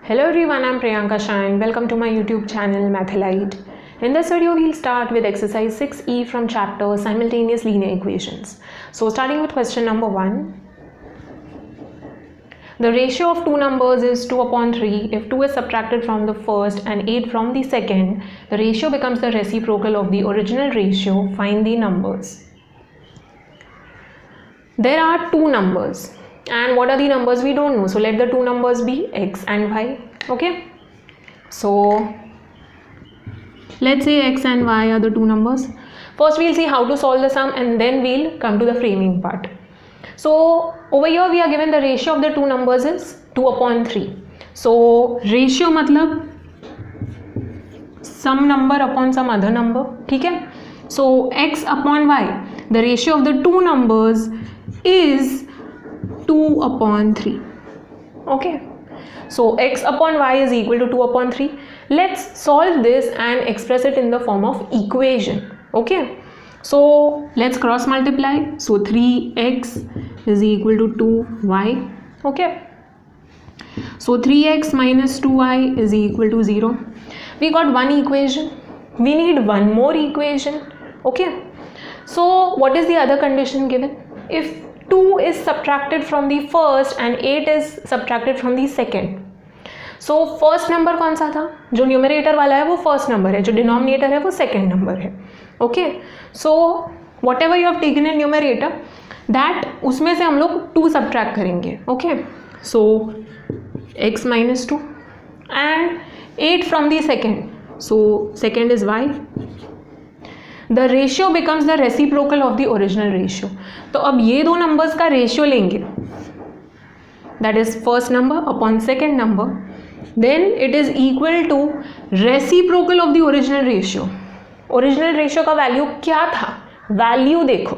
Hello everyone, I'm Priyanka Shine. Welcome to my YouTube channel Mathelite. In this video, we'll start with exercise 6E from chapter Simultaneous Linear Equations. So starting with question number 1. The ratio of two numbers is 2/3. If 2 is subtracted from the first and 8 from the second, the ratio becomes the reciprocal of the original ratio. Find the numbers. There are two numbers. And what are the numbers? We don't know. So let the two numbers be x and y. Okay. So let's say x and y are the two numbers. First we'll see how to solve the sum and then we'll come to the framing part. So over here we are given the ratio of the two numbers is 2/3. So ratio मतलब some number upon some other number. ठीक है. So x upon y, the ratio of the two numbers is 2/3. Okay, so x upon y is equal to 2/3. Let's solve this and express it in the form of equation. Okay, so let's cross multiply. So 3x is equal to 2y. Okay, so 3x minus 2y is equal to 0. We got one equation. We need one more equation. Okay, so what is the other condition given? If 2 is subtracted from the first and 8 is subtracted from the second. So first number कौन सा था? जो numerator वाला है वो first number है, जो denominator है वो सेकेंड नंबर है. Okay, so what ever you have taken in numerator that उसमें से हम लोग 2 सब्ट्रैक्ट करेंगे. Okay, so x minus 2 and 8 from the second. So second is y. The ratio becomes the reciprocal of the original ratio. तो अब ये दो numbers का रेशियो लेंगे, that is first number upon second number, then it is equal to reciprocal of the original ratio. Original ratio का value क्या था? Value देखो,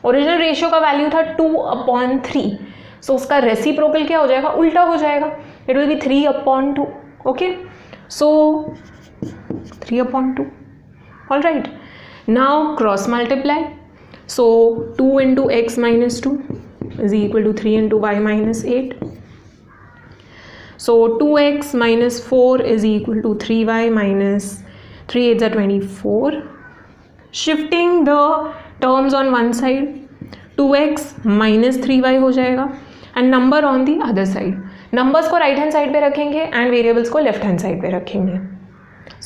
ओरिजिनल रेशियो का वैल्यू था 2/3. सो उसका रेसिप्रोकल क्या हो जाएगा? उल्टा हो जाएगा. It will be 3/2. Okay, so 3/2. All right, now cross multiply. So 2 into x minus 2 is equal to 3 into y minus 8. So 2x minus 4 is equal to 3y minus 3 8s are 24. Shifting the terms on one side, 2x minus 3y हो जाएगा and number on the other side. Numbers को right hand side पे रखेंगे and variables को left hand side पे रखेंगे.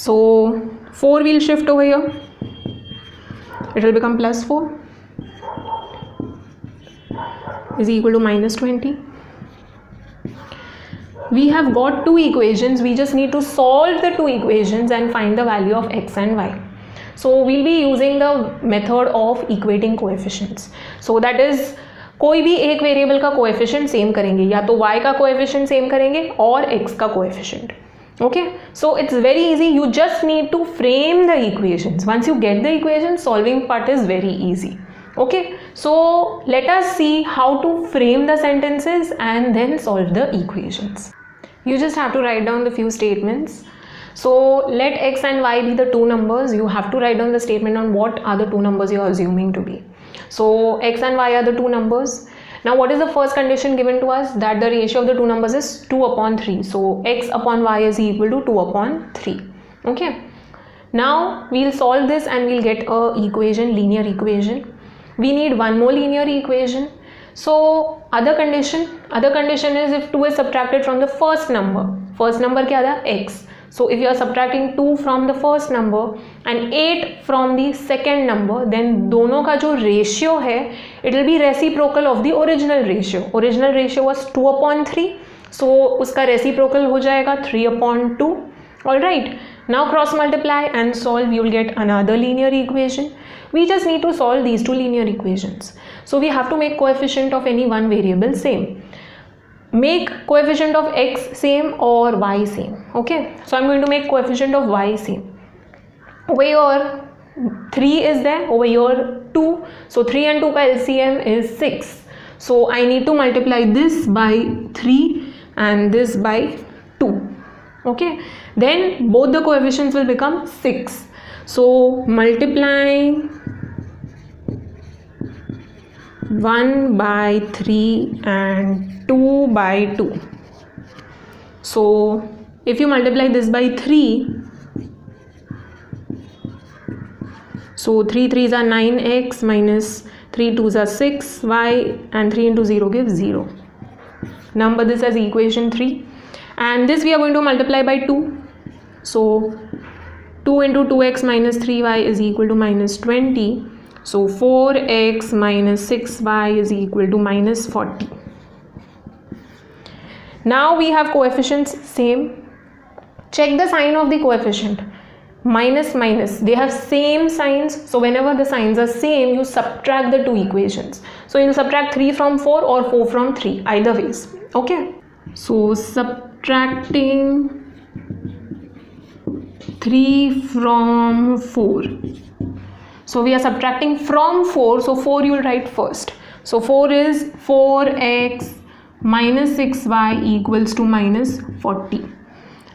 So 4 will shift over here. It will become plus 4 is equal to minus 20. We have got two equations. We just need to solve the two equations and find the value of x and y. So we'll be using the method of equating coefficients. So that is, कोई भी एक variable का coefficient same करेंगे, या तो y का coefficient same करेंगे और x का coefficient. Okay, so it's very easy. You just need to frame the equations. Once you get the equation, solving part is very easy. Okay, so let us see how to frame the sentences and then solve the equations. You just have to write down the few statements. So let x and y be the two numbers. You have to write down the statement on what are the two numbers you are assuming to be. So x and y are the two numbers. Now what is the first condition given to us? That the ratio of the two numbers is 2/3. So x upon y is equal to 2/3. Okay, now we'll solve this and we'll get a equation, linear equation. We need one more linear equation. So other condition is if 2 is subtracted from the first number क्या था? x. So if you are subtracting 2 from the first number and 8 from the second number, then दोनों का जो ratio है, it will be reciprocal of the original ratio. Original ratio was 2/3, so उसका reciprocal हो जाएगा 3/2. All right, now cross multiply and solve. You will get another linear equation. We just need to solve these two linear equations. So we have to make coefficient of any one variable same. Make coefficient of x same or y same. Okay, so I'm going to make coefficient of y same. Over here 3 is there, over here 2. So 3 and 2 का LCM is 6. So I need to multiply this by 3 and this by 2. Okay, then both the coefficients will become 6. So multiplying 1 by 3 and 2 by 2. So if you multiply this by 3, so 3 3s are 9x minus 3 2s are 6y and 3 into 0 gives 0. Number this as equation 3, and this we are going to multiply by 2. So 2 into 2x minus 3y is equal to minus 20. So 4x minus 6y is equal to minus 40. Now we have coefficients same. Check the sign of the coefficient. Minus minus, they have same signs. So whenever the signs are same, you subtract the two equations. So you'll subtract 3 from 4 or 4 from 3, either ways. Okay. So subtracting 3 from 4. So we are subtracting from 4. So 4 you will write first. So 4 is 4x minus 6y equals to minus 40.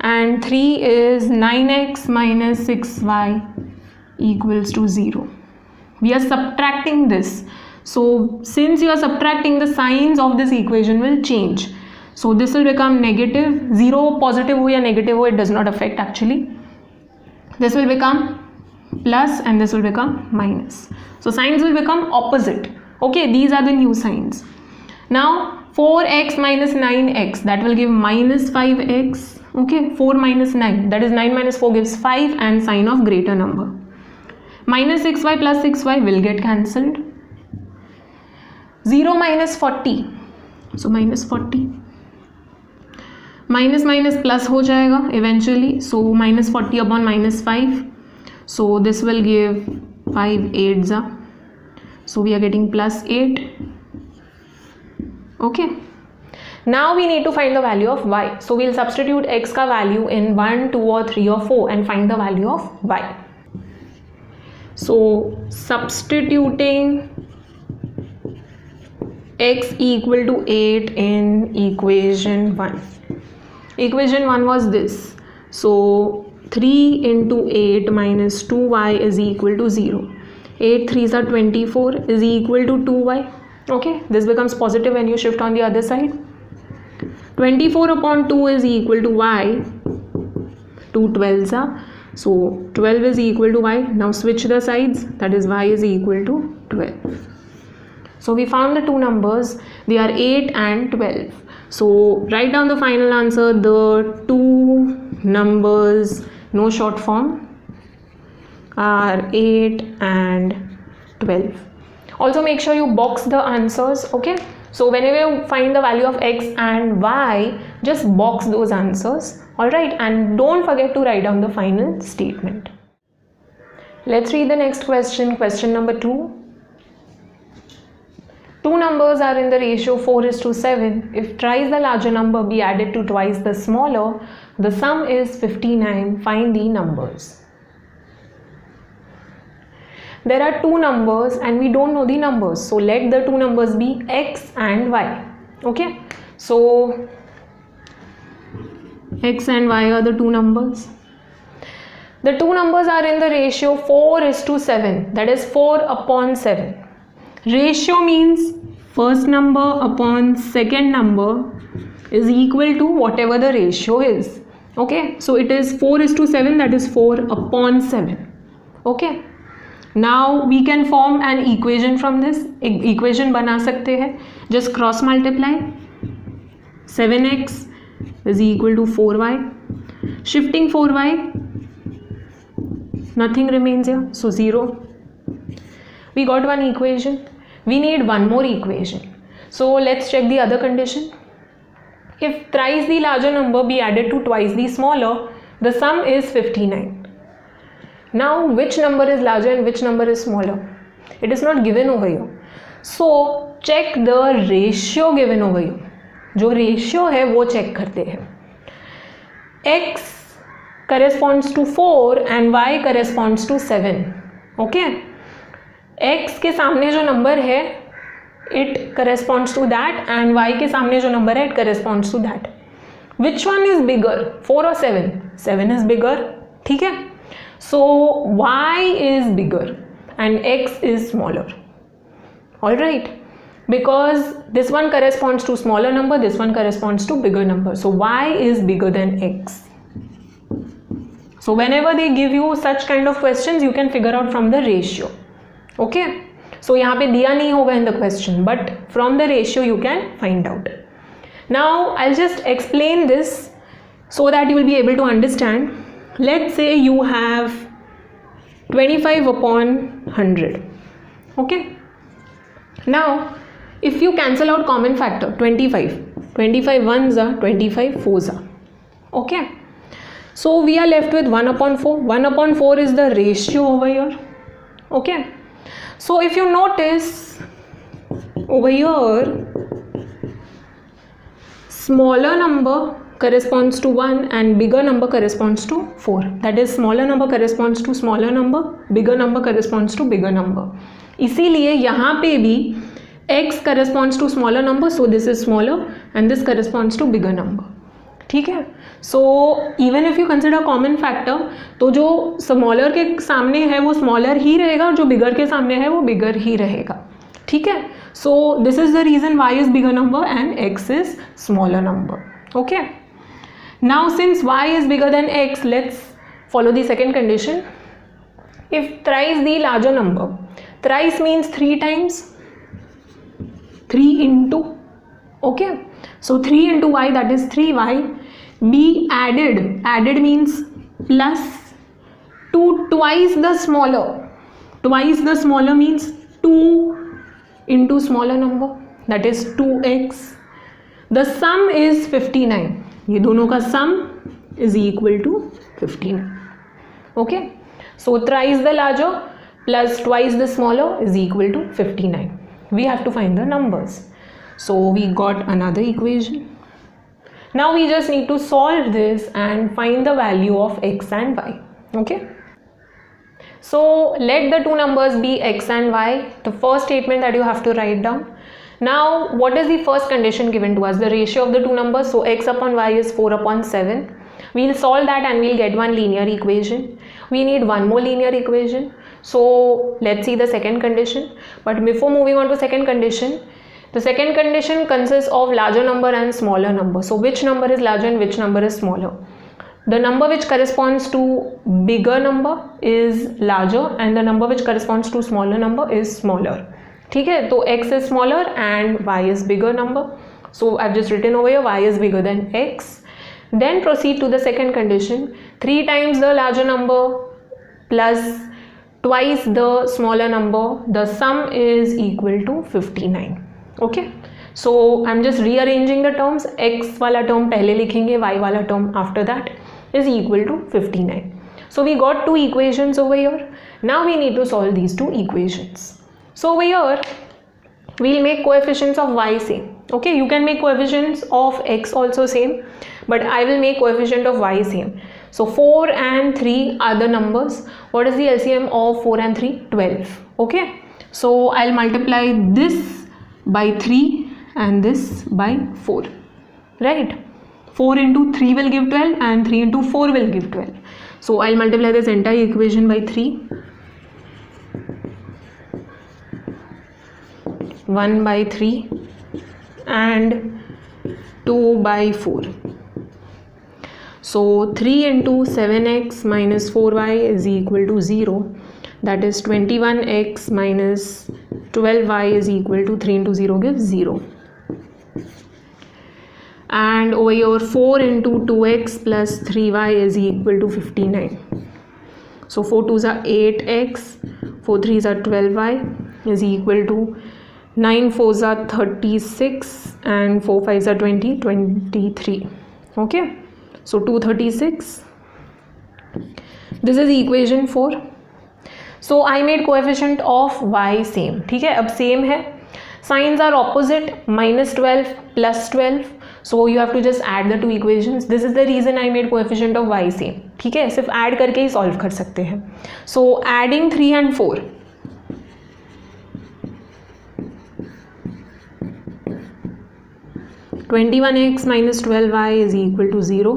And 3 is 9x minus 6y equals to 0. We are subtracting this. So since you are subtracting, the signs of this equation will change. So this will become negative. 0 positive ho ya negative ho, it does not affect actually. This will become plus and this will become minus. So signs will become opposite. Okay, these are the new signs. Now 4x minus 9x, that will give minus 5x. Okay, 4 minus 9, that is 9 minus 4 gives 5, and sign of greater number. Minus 6y plus 6y will get cancelled. 0 minus 40, so minus 40. Minus minus plus हो जाएगा eventually, so minus 40 upon minus 5. So this will give 5 8s are. So we are getting plus 8. Okay. Now we need to find the value of y. So we'll substitute x ka value in 1, 2 or 3 or 4 and find the value of y. So substituting x equal to 8 in equation 1. Equation 1 was this. So 3 into 8 minus 2y is equal to 0. 8 3s are 24 is equal to 2y. Okay, this becomes positive when you shift on the other side. 24 upon 2 is equal to y. 2 12s are. So 12 is equal to y. Now switch the sides. That is y is equal to 12. So we found the two numbers. They are 8 and 12. So write down the final answer. The two numbers, no short form, are 8 and 12. Also make sure you box the answers. Okay. So whenever you find the value of x and y, just box those answers. Alright, and don't forget to write down the final statement. Let's read the next question. Question number 2. Two numbers are in the ratio 4:7. If thrice the larger number be added to twice the smaller, the sum is 59. Find the numbers. There are two numbers and we don't know the numbers. So let the two numbers be x and y. Okay. So x and y are the two numbers. The two numbers are in the ratio 4:7. That is 4 upon 7. Ratio means first number upon second number is equal to whatever the ratio is. Okay. So it is 4:7. That is 4 upon 7. Okay. Now we can form an equation from this. Equation बना सकते हैं. Just cross multiply. 7x is equal to 4y. Shifting 4y, nothing remains here. So 0. We got one equation. We need one more equation. So let's check the other condition. If thrice the larger number be added to twice the smaller, the sum is 59. Now which number is larger and which number is smaller? It is not given over here. So check the ratio given over here. जो ratio है वो check करते हैं. X corresponds to 4 and Y corresponds to 7. Okay. X के सामने जो number है it corresponds to that and Y के सामने जो number है it corresponds to that. Which one is bigger? 4 or 7? 7 is bigger. ठीक है. So y is bigger and x is smaller. Alright. because this one corresponds to smaller number, this one corresponds to bigger number. So y is bigger than x. So whenever they give you such kind of questions, you can figure out from the ratio. Okay, so यहाँ पे दिया नहीं होगा in the question, but from the ratio you can find out. Now I'll just explain this so that you will be able to understand. Let's say you have 25 upon 100. Okay, now if you cancel out common factor 25 ones are 25 fours are. Okay, so we are left with 1 upon 4. 1 upon 4 is the ratio over here. Okay, so if you notice over here, smaller number corresponds to 1 and bigger number corresponds to 4. That is, smaller number corresponds to smaller number, bigger number corresponds to bigger number. इसीलिए यहाँ पे भी x corresponds to smaller number, so this is smaller, and this corresponds to bigger number. ठीक है, so even if you consider common factor, तो जो smaller के सामने है वो smaller ही रहेगा और जो bigger के सामने है वो bigger ही रहेगा. ठीक है, so this is the reason y is bigger number and x is smaller number. Okay, now since y is bigger than x, let's follow the second condition. If thrice the larger number, thrice means 3 times, 3 into, okay, so 3 into y, that is 3y, be added, added means plus to twice the smaller, twice the smaller means 2 into smaller number, that is 2x. The sum is 59, ये दोनों का sum is equal to 59. Okay, so thrice the larger plus twice the smaller is equal to 59. We have to find the numbers. So we got another equation. Now we just need to solve this and find the value of x and y. Okay, so let the two numbers be x and y, the first statement that you have to write down. Now what is the first condition given to us? The ratio of the two numbers, so x upon y is 4 upon 7. We'll solve that and we'll get one linear equation. We need one more linear equation. So let's see the second condition. But before moving on to second condition, the second condition consists of larger number and smaller number. So which number is larger and which number is smaller? The number which corresponds to bigger number is larger and the number which corresponds to smaller number is smaller. ठीक है, तो x is smaller and y is bigger number. So I've just written over here y is bigger than x. Then proceed to the second condition. 3 times the larger number plus twice the smaller number, the sum is equal to 59. Okay, so I'm just rearranging the terms. X वाला term पहले लिखेंगे, y वाला term after that is equal to 59. So we got two equations over here. Now we need to solve these two equations. So over here we'll make coefficients of y same. Okay, you can make coefficients of x also same, but I will make coefficient of y same. So 4 and 3 are the numbers. What is the LCM of 4 and 3? 12. Okay, so I'll multiply this by 3 and this by 4, right? 4 into 3 will give 12 and 3 into 4 will give 12. So I'll multiply this entire equation by 3. 1 by 3 and 2 by 4. So 3 into 7x minus 4y is equal to 0. That is 21x minus 12y is equal to 3 into 0 gives 0. And over here 4 into 2x plus 3y is equal to 59. So 4 2s are 8x, 4 3s are 12y is equal to 9 4s are 36 and 4 5s are 20, 23. Okay, so 236. This is equation 4. So I made coefficient of y same. ठीक है, अब same है. Signs are opposite, minus 12 plus 12. So you have to just add the two equations. This is the reason I made coefficient of y same. ठीक है, सिर्फ add करके ही solve कर सकते हैं. So adding 3 and 4. (21x minus 12y is equal to 0)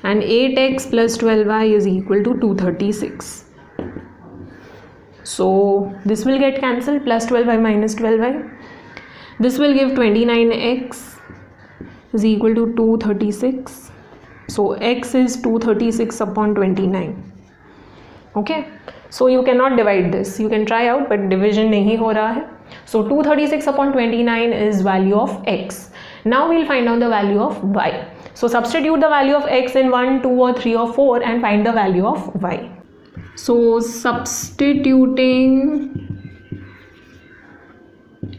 and 8x plus 12y is equal to 236. So this will get cancelled, plus 12y minus 12y. This will give 29x is equal to 236. So x is 236 upon 29. Okay, so you cannot divide this. You can try out, but division नहीं हो रहा है. So 236 upon 29 is value of x. Now we'll find out the value of y. So substitute the value of x in 1, 2 or 3 or 4 and find the value of y. So substituting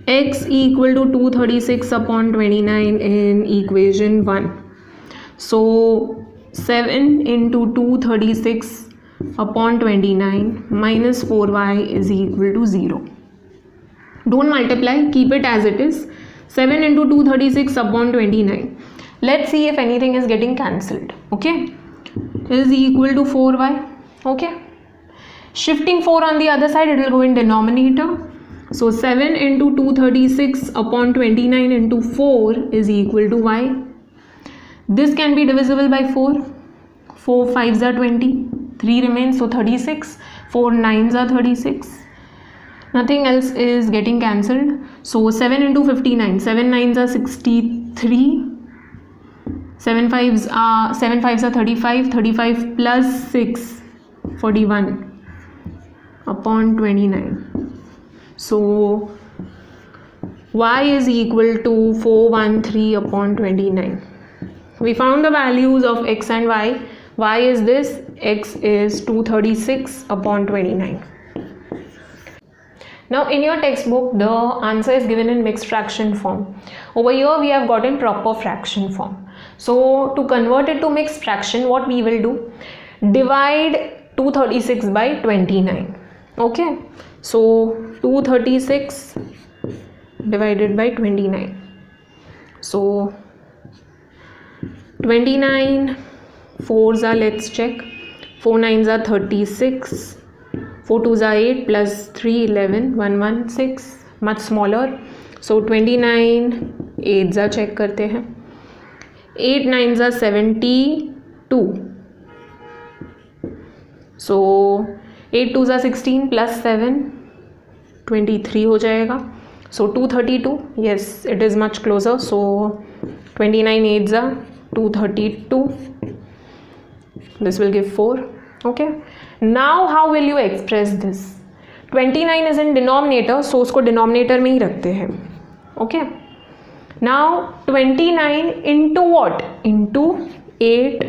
x equal to 236 upon 29 in equation 1. So 7 into 236 upon 29 minus 4y is equal to 0. Don't multiply, keep it as it is. 7 into 236 upon 29. Let's see if anything is getting cancelled. Okay, is equal to 4y. Okay, shifting 4 on the other side, it will go in denominator. So 7 into 236 upon 29 into 4 is equal to y. This can be divisible by 4. 4 5s are 20. 3 remains, so 36. 4 9s are 36. Nothing else is getting cancelled. So 7 into 59. 7 9s are 63. 7 5s are 35. 35 plus 6, 41 upon 29. So y is equal to 413 upon 29. We found the values of x and y. Y is this, x is 236 upon 29. Now in your textbook the answer is given in mixed fraction form. Over here we have gotten proper fraction form. So to convert it to mixed fraction, what we will do, divide 236 by 29. Okay, so 236 divided by 29. So 29, 4s are, let's check, 4 9s are 36, 4 2s are 8 plus 3 11, 116, much smaller. So 29, 8s are, check करते हैं, 8 9s are 72. So 8 2s are 16 plus 7, 23 हो जाएगा. So 232, yes, it is much closer. So 29 8s are 232. This will give 4. Okay, now how will you express this? 29 is in denominator, so उसको denominator में ही रखते हैं. Okay, now 29 into what? Into 8.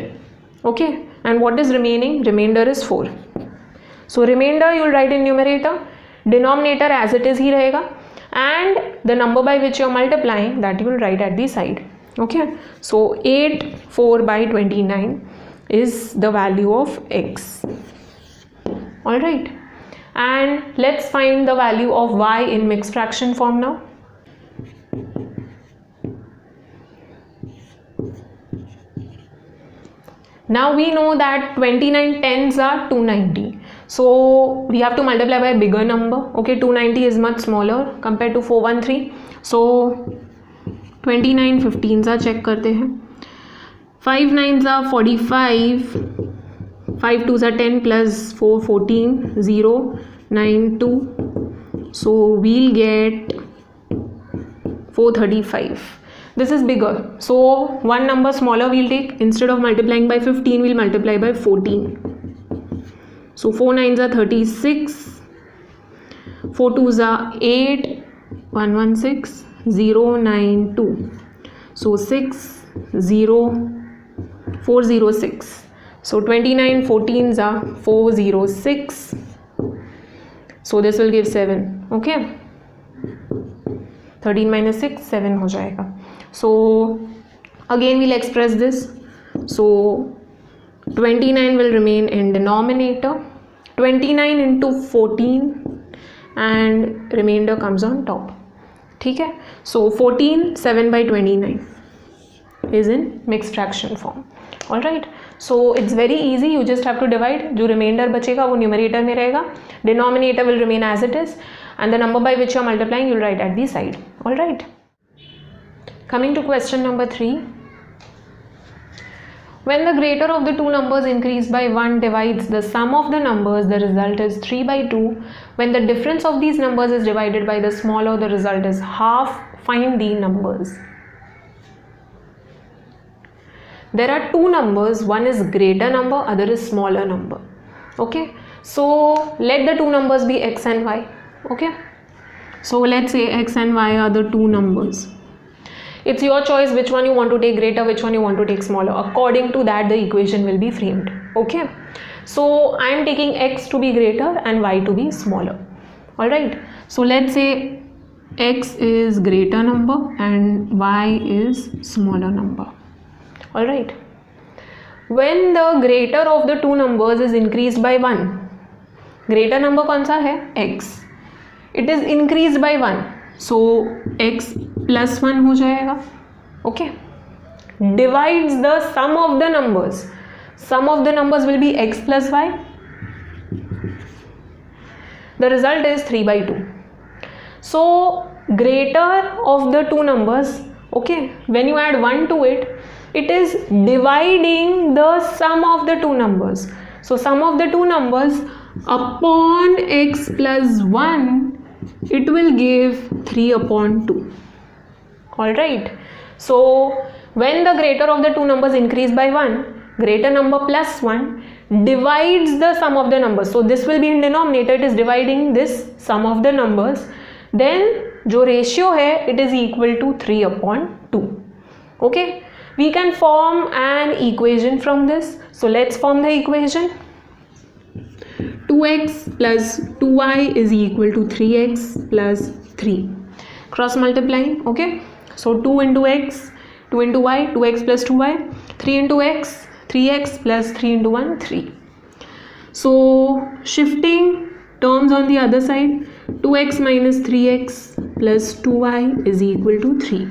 Okay, and what is remaining? Remainder is 4. So remainder you will write in numerator, denominator as it is ही रहेगा, and the number by which you are multiplying, that you will write at the side. Okay, so 8 4 by 29 is the value of x. All right, and let's find the value of y in mixed fraction form now. Now we know that 29 tens are 290. So we have to multiply by a bigger number. Okay, 290 is much smaller compared to 413. So 29 15s are, check करते हैं. 5 9s are 45. 5 2s are 10 plus 4 14, 0 9 2. So we'll get 435. This is bigger, so one number smaller we'll take. Instead of multiplying by 15, we'll multiply by 14. So 4 9s are 36, 4 2s are 8, 116, 0 9 2. So 6 0 406. So 29 14s are 406. So this will give 7. Okay, 13 minus 6, 7 हो जाएगा. So again we'll express this. So 29 will remain in denominator, 29 into 14, and remainder comes on top. ठीक है, so 14 7 by 29 is in mixed fraction form. All right, so it's very easy, you just have to divide. जो remainder बचेगा वो numerator में रहेगा, denominator will remain as it is, and the number by which you are multiplying you'll write at the side. All right, coming to question number 3. When the greater of the two numbers increased by 1 divides the sum of the numbers, the result is 3 by 2. When the difference of these numbers is divided by the smaller, the result is half. Find the numbers. There are two numbers, one is greater number, other is smaller number. Okay, so let the two numbers be x and y. Okay, so let's say x and y are the two numbers. It's your choice which one you want to take greater, which one you want to take smaller. According to that, the equation will be framed. Okay, so I am taking x to be greater and y to be smaller. Alright, so let's say x is greater number and y is smaller number. Alright, when the greater of the two numbers is increased by 1, greater number कौन सा है? x. It is increased by 1, so x plus 1 हो जाएगा. Okay, divides the sum of the numbers. Sum of the numbers will be x plus y. The result is 3 by 2. So greater of the two numbers, okay, when you add 1 to it, it is dividing the sum of the two numbers. So sum of the two numbers upon x plus 1, it will give 3 upon 2. Alright, so when the greater of the two numbers increase by 1, greater number plus 1 divides the sum of the numbers. So this will be in denominator, it is dividing this sum of the numbers. Then जो ratio है, it is equal to 3 upon 2. Okay, we can form an equation from this. So let's form the equation. 2x plus 2y is equal to 3x plus 3. Cross multiplying. Okay, so 2 into x, 2 into y, 2x plus 2y, 3 into x, 3x plus 3 into 1, 3. So shifting terms on the other side, 2x minus 3x plus 2y is equal to 3.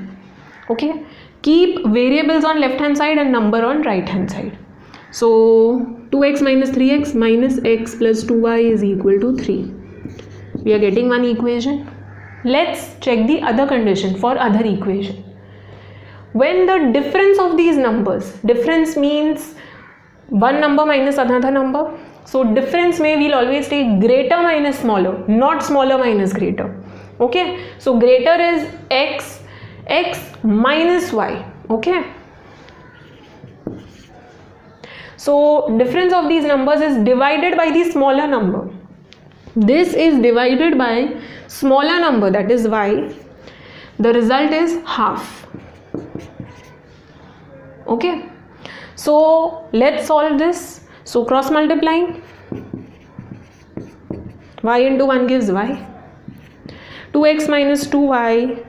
Okay, keep variables on left hand side and number on right hand side. So 2x minus 3x minus x plus 2y is equal to 3. We are getting one equation. Let's check the other condition for other equation. When the difference of these numbers, difference means one number minus another number. So difference may we'll always take greater minus smaller, not smaller minus greater. Okay, so greater is x, x minus y. Okay, so difference of these numbers is divided by the smaller number. This is divided by smaller number, that is y. The result is half. Okay, so let's solve this. So cross multiplying, y into 1 gives y. 2x minus 2y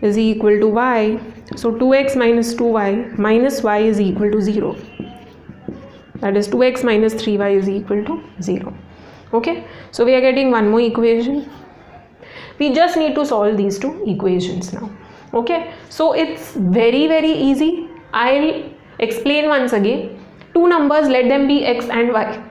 is equal to y. So 2x minus 2y minus y is equal to 0. That is 2x minus 3y is equal to 0. Okay, so we are getting one more equation. We just need to solve these two equations now. Okay, so it's very easy. I'll explain once again. Two numbers, let them be x and y.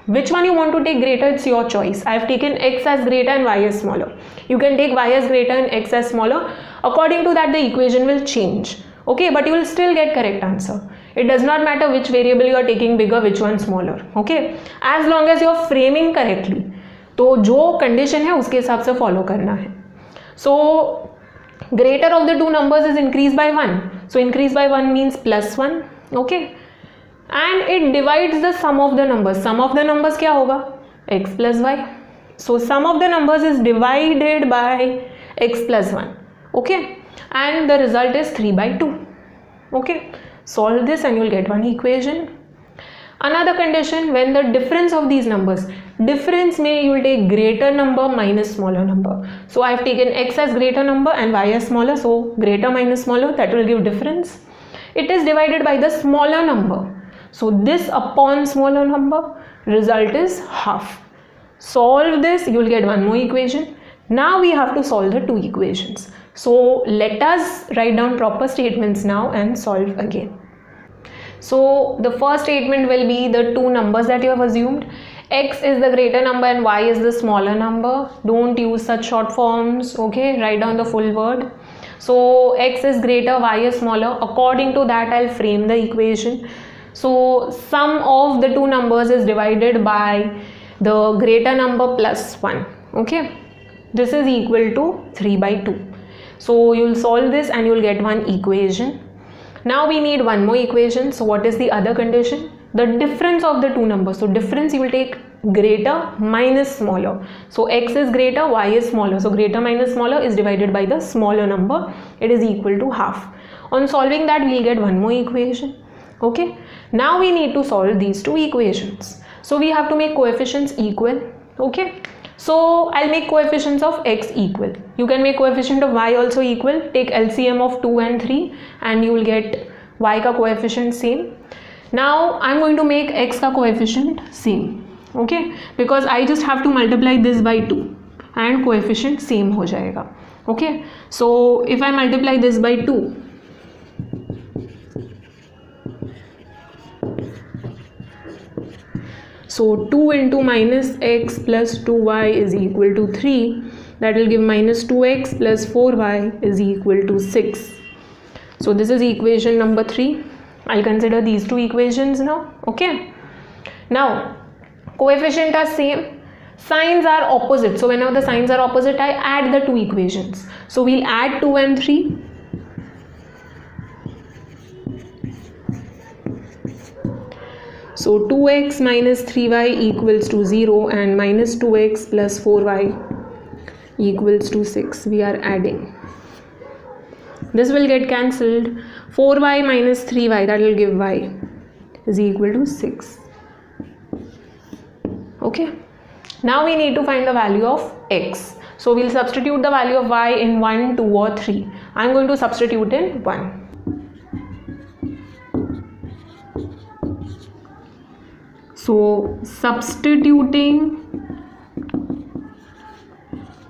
Which one you want to take greater, it's your choice. I have taken x as greater and y as smaller. You can take y as greater and x as smaller. According to that, the equation will change. Okay, but you will still get correct answer. It does not matter which variable you are taking bigger, which one smaller. Okay, as long as you are framing correctly. तो जो condition है उसके हिसाब से follow करना है. So greater of the two numbers is increased by 1. So increase by 1 means plus 1. Okay, and it divides the sum of the numbers. Sum of the numbers क्या होगा? X plus y. So sum of the numbers is divided by x plus 1. Okay, and the result is 3 by 2. Okay, solve this and you will get one equation. Another condition, when the difference of these numbers, difference may you will take greater number minus smaller number. So I have taken x as greater number and y as smaller. So greater minus smaller, that will give difference. It is divided by the smaller number. So this upon smaller number, result is half. Solve this, you will get one more equation. Now we have to solve the two equations. So let us write down proper statements now and solve again. So the first statement will be the two numbers that you have assumed. X is the greater number and y is the smaller number. Don't use such short forms. Okay, write down the full word. So x is greater, y is smaller. According to that, I'll frame the equation. So sum of the two numbers is divided by the greater number plus 1. Okay, this is equal to 3 by 2. So you'll solve this and you'll get one equation. Now we need one more equation. So what is the other condition? The difference of the two numbers. So difference, you will take greater minus smaller. So x is greater, y is smaller. So greater minus smaller is divided by the smaller number. It is equal to half. On solving that, we'll get one more equation. Okay. Now we need to solve these two equations. So we have to make coefficients equal. Okay. So I'll make coefficients of x equal. You can make coefficient of y also equal. Take LCM of 2 and 3 and you will get y ka coefficient same. Now I'm going to make x ka coefficient same. Okay, because I just have to multiply this by 2 and coefficient same ho jayega. Okay, so if I multiply this by 2, so 2 into minus x plus 2y is equal to 3. That will give minus 2x plus 4y is equal to 6. So this is equation number 3. I'll consider these two equations now. Okay. Now coefficient are same, signs are opposite. So whenever the signs are opposite, I add the two equations. So we'll add 2 and 3. So 2x minus 3y equals to 0 and minus 2x plus 4y equals to 6. We are adding. This will get cancelled. 4y minus 3y, that will give y, is equal to 6. Okay. Now we need to find the value of x. So we'll substitute the value of y in 1, 2 or 3. I'm going to substitute in 1. So substituting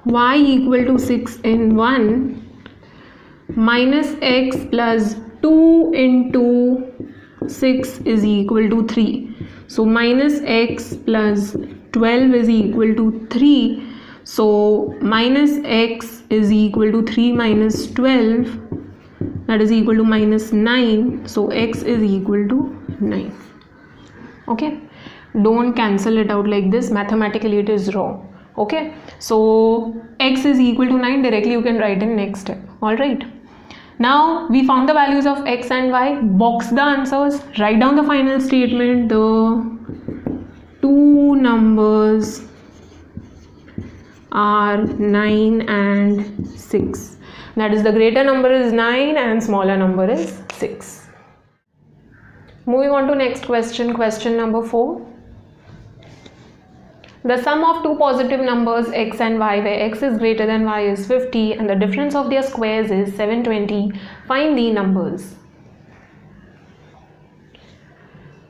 y equal to 6 in 1, minus x plus 2 into 6 is equal to 3. So minus x plus 12 is equal to 3. So minus x is equal to 3 minus 12, that is equal to minus 9. So x is equal to 9. Okay, don't cancel it out like this. Mathematically it is wrong. Okay, so x is equal to 9. Directly you can write in next step. Alright, now we found the values of x and y. Box the answers, write down the final statement. The two numbers are 9 and 6. That is, the greater number is 9 and smaller number is 6. Moving on to next question, question number 4. The sum of two positive numbers x and y, where x is greater than y, is 50 and the difference of their squares is 720. Find the numbers.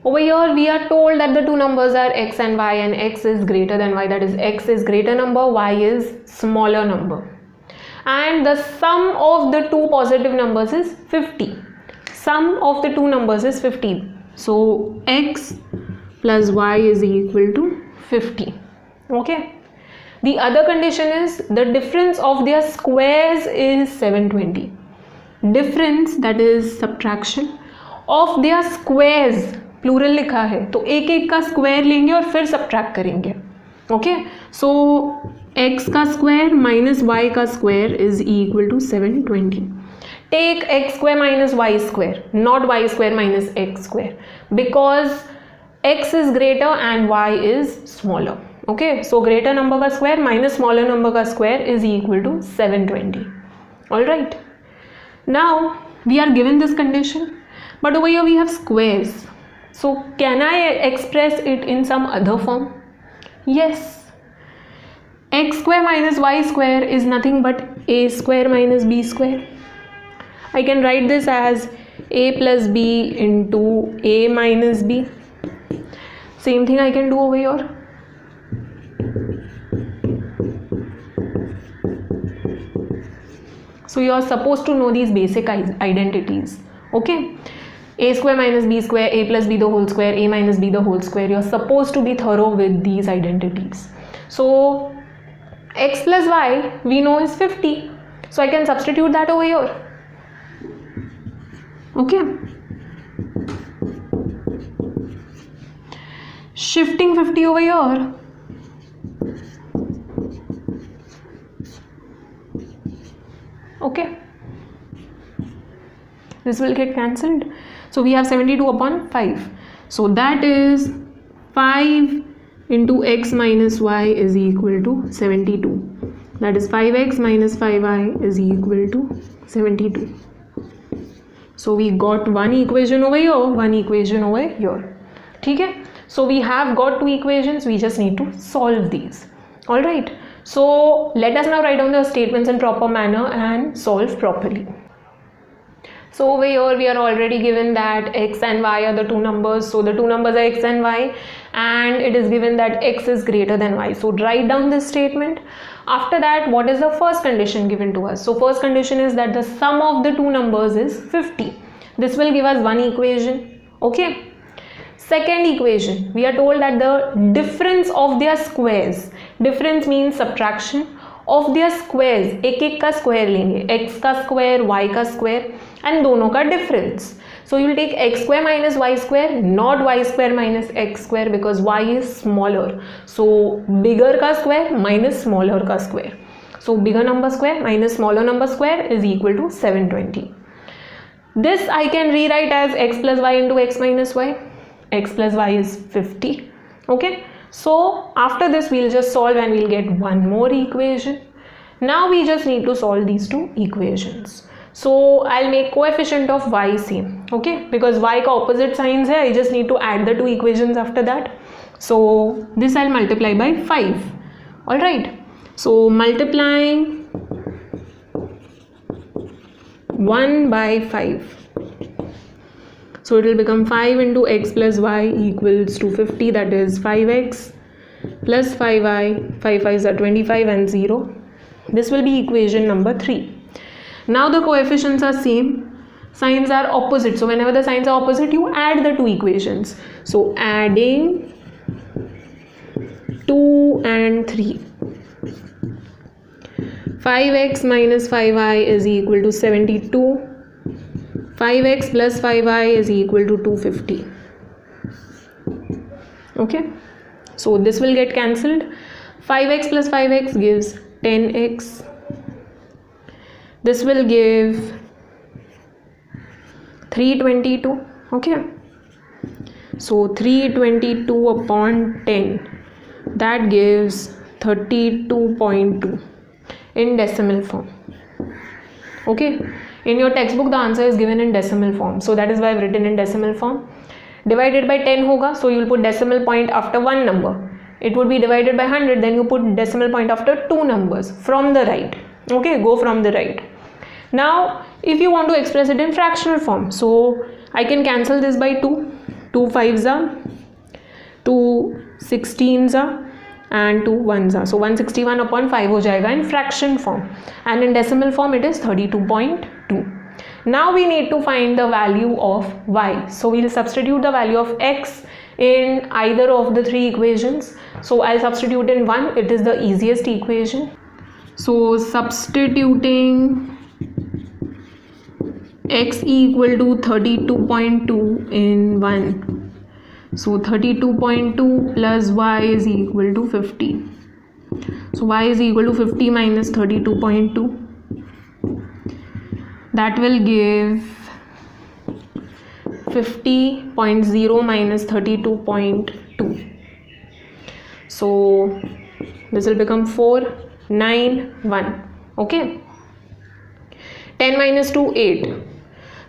Over here we are told that the two numbers are x and y, and x is greater than y, that is x is greater number, y is smaller number. And the sum of the two positive numbers is 50. Sum of the two numbers is 50. So x plus y is equal to 50. Okay. The other condition is the difference of their squares is 720. Difference, that is subtraction, of their squares, plural लिखा है तो एक एक का square लेंगे और फिर subtract करेंगे. ओके, सो x का स्क्वायर माइनस y का square is equal to 720. Take x square minus y square, not y square minus x square, because x is greater and y is smaller. Okay, so greater number का square minus smaller number का square is equal to 720. Alright, now we are given this condition, but over here we have squares. So can I express it in some other form? Yes. X square minus y square is nothing but a square minus b square. I can write this as a plus b into a minus b. Same thing I can do over here. So you are supposed to know these basic identities. Okay, a square minus b square, a plus b the whole square, a minus b the whole square. You are supposed to be thorough with these identities. So x plus y we know is 50, so I can substitute that over here. Okay, shifting 50 over here. Okay, this will get cancelled. So we have 72 upon 5. So that is 5 into x minus y is equal to 72. That is 5x minus 5y is equal to 72. So we got one equation over here, one equation over here. Okay? So we have got two equations, we just need to solve these. Alright, so let us now write down the statements in proper manner and solve properly. So over here we are already given that x and y are the two numbers. So the two numbers are x and y, and it is given that x is greater than y. So write down this statement. After that, what is the first condition given to us? So first condition is that the sum of the two numbers is 50. This will give us one equation. Okay. Second equation, we are told that the difference of their squares, difference means subtraction, of their squares, एक एक का square लेंगे, x का square, y का square and दोनों का difference. So you will take x square minus y square, not y square minus x square, because y is smaller. So bigger का square minus smaller का square. So bigger number square minus smaller number square is equal to 720. This I can rewrite as x plus y into x minus y. X plus y is 50. Okay. So after this we'll just solve and we'll get one more equation. Now we just need to solve these two equations. So I'll make coefficient of y same, okay, because y का opposite signs है, I just need to add the two equations after that. So this I'll multiply by 5. Alright, so multiplying 1 by 5. So it will become 5 into x plus y equals to 50, that is 5x plus 5y, 5 5s are 25 and 0. This will be equation number 3. Now the coefficients are same, signs are opposite. So whenever the signs are opposite, you add the two equations. So adding 2 and 3. 5x minus 5y is equal to 72. 5x plus 5y is equal to 250. Okay, so this will get cancelled. 5x plus 5x gives 10x. This will give 322. Okay, so 322 upon 10, that gives 32.2 in decimal form. Okay, in your textbook the answer is given in decimal form, so that is why I've written in decimal form. Divided by 10 hoga, so you will put decimal point after one number. It would be divided by 100, then you put decimal point after two numbers from the right. Okay, go from the right. Now if you want to express it in fractional form, so I can cancel this by 2. 2 5s are, 2 16s are and 2 1s are. So 161 upon 5 ho jayega in fraction form, and in decimal form it is 32.2. Now we need to find the value of y. So we'll substitute the value of x in either of the three equations. So I'll substitute in 1, it is the easiest equation. So substituting x equal to 32.2 in 1. So 32.2 plus y is equal to 50. So y is equal to 50 minus 32.2. That will give 50.0 minus 32.2. So this will become 4, 9, 1. Okay. 10 minus 2, 8.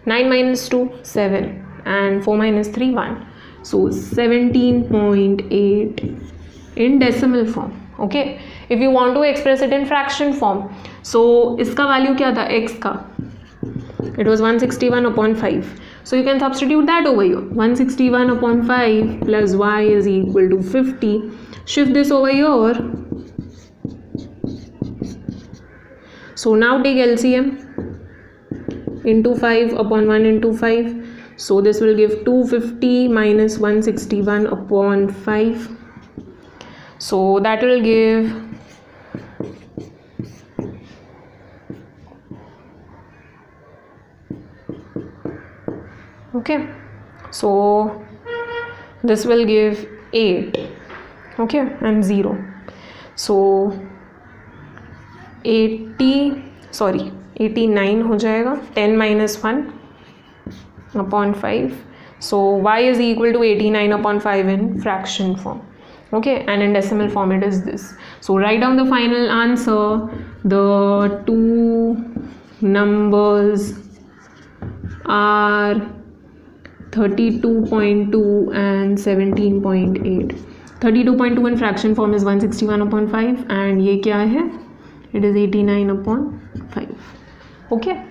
9 minus 2, 7. And 4 minus 3, 1. So 17.8 in decimal form. Okay. If you want to express it in fraction form, so iska value kya tha, x ka? It was 161 upon 5. So you can substitute that over here. 161 upon 5 plus y is equal to 50. Shift this over here. So now take LCM. Into 5 upon 1 into 5. So this will give 250 minus 161 upon 5. So that will give okay. So this will give 8, okay, and 0. So 89 हो जाएगा, 10 minus 1 upon 5. So y is equal to 89 upon 5 in fraction form, okay, and in decimal form it is this. So write down the final answer. The two numbers are 32.2 and 17.8. 32.2 in fraction form is 161 upon 5 and ये क्या है? It is 89 upon 5. Okay.